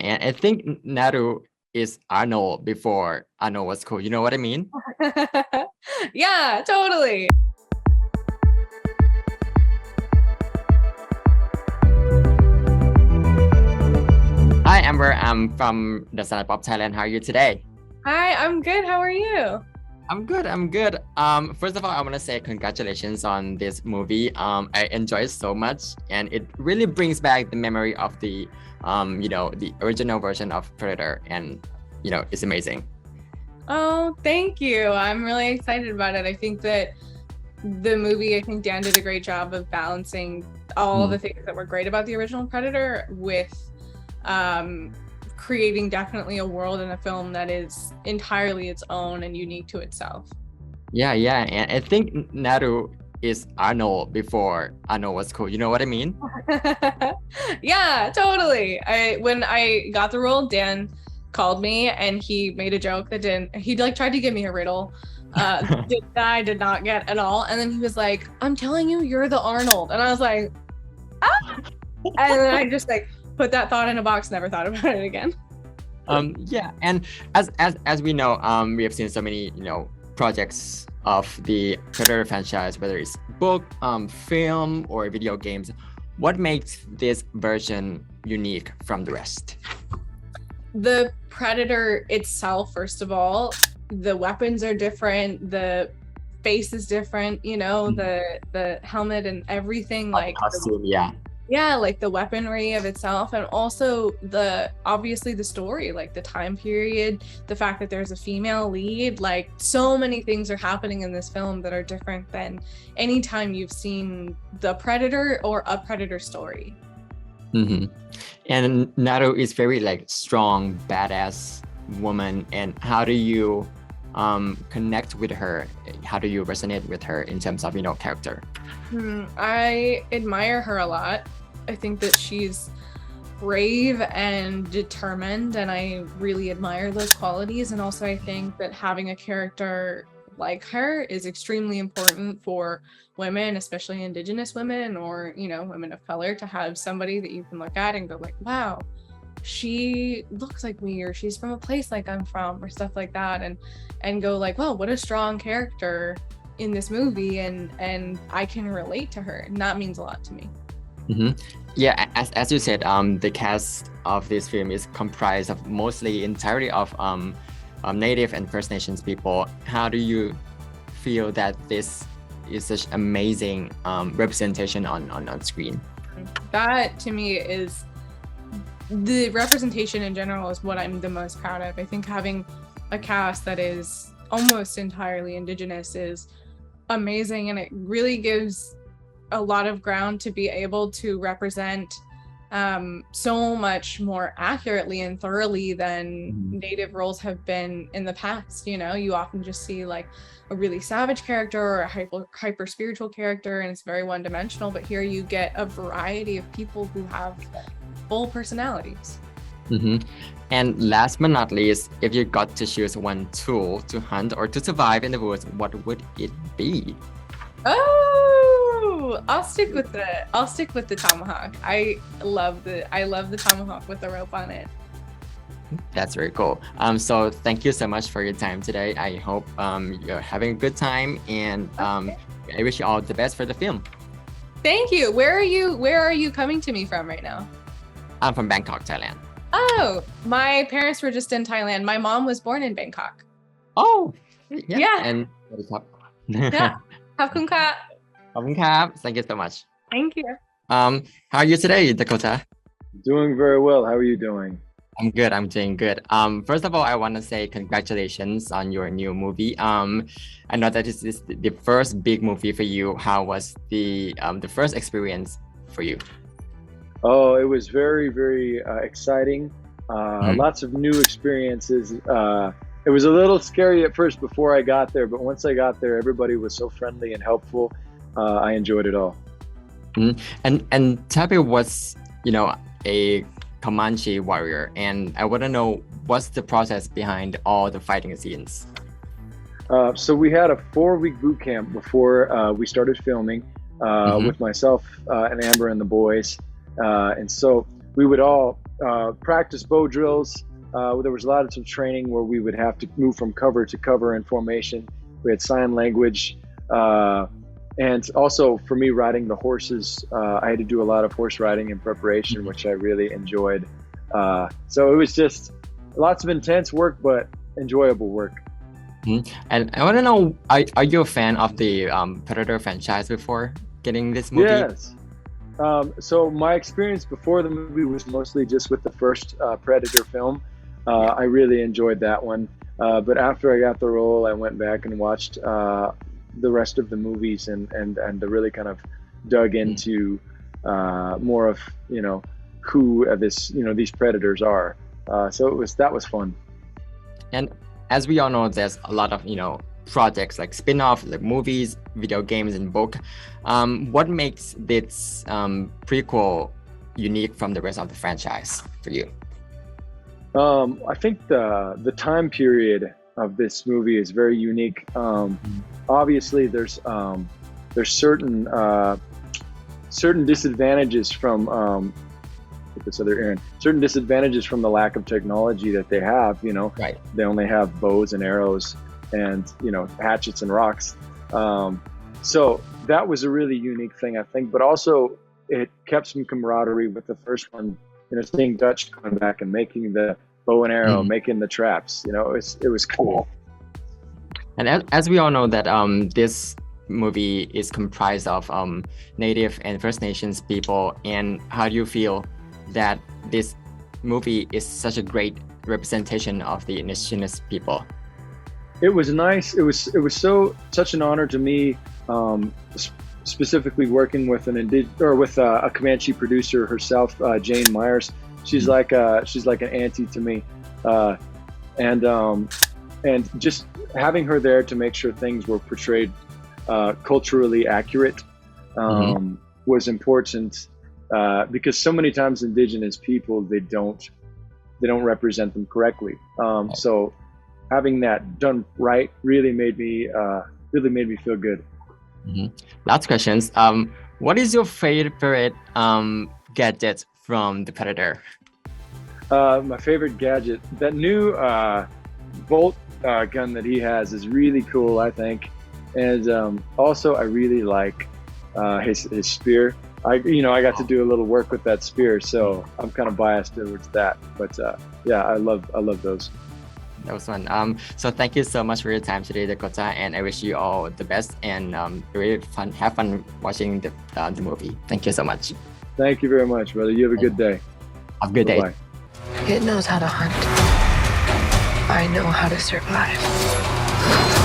and I think Nadu is Arnold before Arnold was cool. You know what I mean? Yeah, totally. Hi, Amber. I'm from the Standard Pop Thailand. How are you today? Hi, I'm good. How are you? I'm good. First of all, I want to say congratulations on this movie. I enjoyed it so much, and it really brings back the memory of the the original version of Predator, and it's amazing. Oh, thank you. I'm really excited about it. I think that I think Dan did a great job of balancing all the things that were great about the original Predator with creating definitely a world in a film that is entirely its own and unique to itself. Yeah, and I think Nadu is Arnold before Arnold was cool. You know what I mean? Yeah, totally. When I got the role, Dan called me and he made a joke that he tried to give me a riddle that I did not get at all, and then he was like, "I'm telling you, you're the Arnold," and I was like, "Ah!" And then I just put that thought in a box, never thought about it again. Yeah, and as we know, we have seen so many projects of the Predator franchise, whether it's book, film, or video games. What makes this version unique from the rest? The Predator itself, first of all, the weapons are different, the face is different, the helmet and everything, costume, the weaponry of itself, and also obviously the story, the time period, the fact that there's a female lead, so many things are happening in this film that are different than any time you've seen the Predator or a Predator story. Mm-hmm. And Nadu is very strong, badass woman. And how do you connect with her? How do you resonate with her in terms of character? I admire her a lot. I think that she's brave and determined, and I really admire those qualities. And also I think that having a character like her is extremely important for women, especially Indigenous women or women of color, to have somebody that you can look at and go wow, she looks like me, or she's from a place like I'm from, or stuff like that, and go wow, what a strong character in this movie, and I can relate to her, and that means a lot to me. Mm-hmm. Yeah, as you said, the cast of this film is comprised of mostly entirely of Native and First Nations people. How do you feel that this is such amazing representation on screen? That to me is the representation in general is what I'm the most proud of. I think having a cast that is almost entirely Indigenous is amazing, and it really gives a lot of ground to be able to represent so much more accurately and thoroughly than Native roles have been in the past. You often just see a really savage character or a hyper spiritual character, and it's very one-dimensional, but here you get a variety of people who have full personalities. And last but not least, if you got to choose one tool to hunt or to survive in the woods, what would it be? I'll stick with the tomahawk. I love the tomahawk with the rope on it. That's very cool. So thank you so much for your time today. I hope you're having a good time, and I wish you all the best for the film. Thank you. Where are you coming to me from right now? I'm from Bangkok, Thailand. Oh, my parents were just in Thailand. My mom was born in Bangkok. Oh, yeah. And yeah. Khap khun kha. Thank you so much. Thank you. How are you today, Dakota? Doing very well. How are you doing? I'm good. I'm doing good. First of all, I want to say congratulations on your new movie. I know that this is the first big movie for you. How was the first experience for you? Oh, it was very, very exciting. Lots of new experiences. It was a little scary at first before I got there, but once I got there, everybody was so friendly and helpful. I enjoyed it all. And Taabe was, a Comanche warrior, and I want to know what's the process behind all the fighting scenes. So we had a 4-week boot camp before we started filming with myself and Amber and the boys, and so we would all practice bow drills. There was a lot of some training where we would have to move from cover to cover in formation. We had sign language. And also for me, riding the horses, I had to do a lot of horse riding in preparation, which I really enjoyed. So it was just lots of intense work, but enjoyable work. And I want to know, are you a fan of the Predator franchise before getting this movie? Yes. So my experience before the movie was mostly just with the first Predator film. I really enjoyed that one. But after I got the role, I went back and watched the rest of the movies and really kind of dug into more of, who these Predators are. So that was fun. And as we all know, there's a lot of, projects like spin-off, like movies, video games, and book. What makes this prequel unique from the rest of the franchise for you? I think the time period of this movie is very unique. Obviously, there's certain disadvantages from certain disadvantages from the lack of technology that they have. Right. They only have bows and arrows and hatchets and rocks. So that was a really unique thing, I think. But also, it kept some camaraderie with the first one. Seeing Dutch coming back and making the bow and arrow, making the traps. It was cool. And as we all know that this movie is comprised of Native and First Nations people, and how do you feel that this movie is such a great representation of the indigenous people? It was nice. It was such an honor to me, specifically working with a Comanche producer herself, Jane Myers. She's like an auntie to me, and just having her there to make sure things were portrayed culturally accurate was important, because so many times indigenous people they don't represent them correctly. So having that done right really made me feel good. Last questions. What is your favorite gadget from the Predator? My favorite gadget, that new bolt gun that he has is really cool, I think. And also I really like his spear. I got to do a little work with that spear, so I'm kind of biased towards that. But yeah, I love those. That was fun. So thank you so much for your time today, Dakota, and I wish you all the best and really have fun watching the movie. Thank you so much. Thank you very much, brother. You have a good day. Have a good day. Bye-bye. It knows how to hunt. I know how to survive.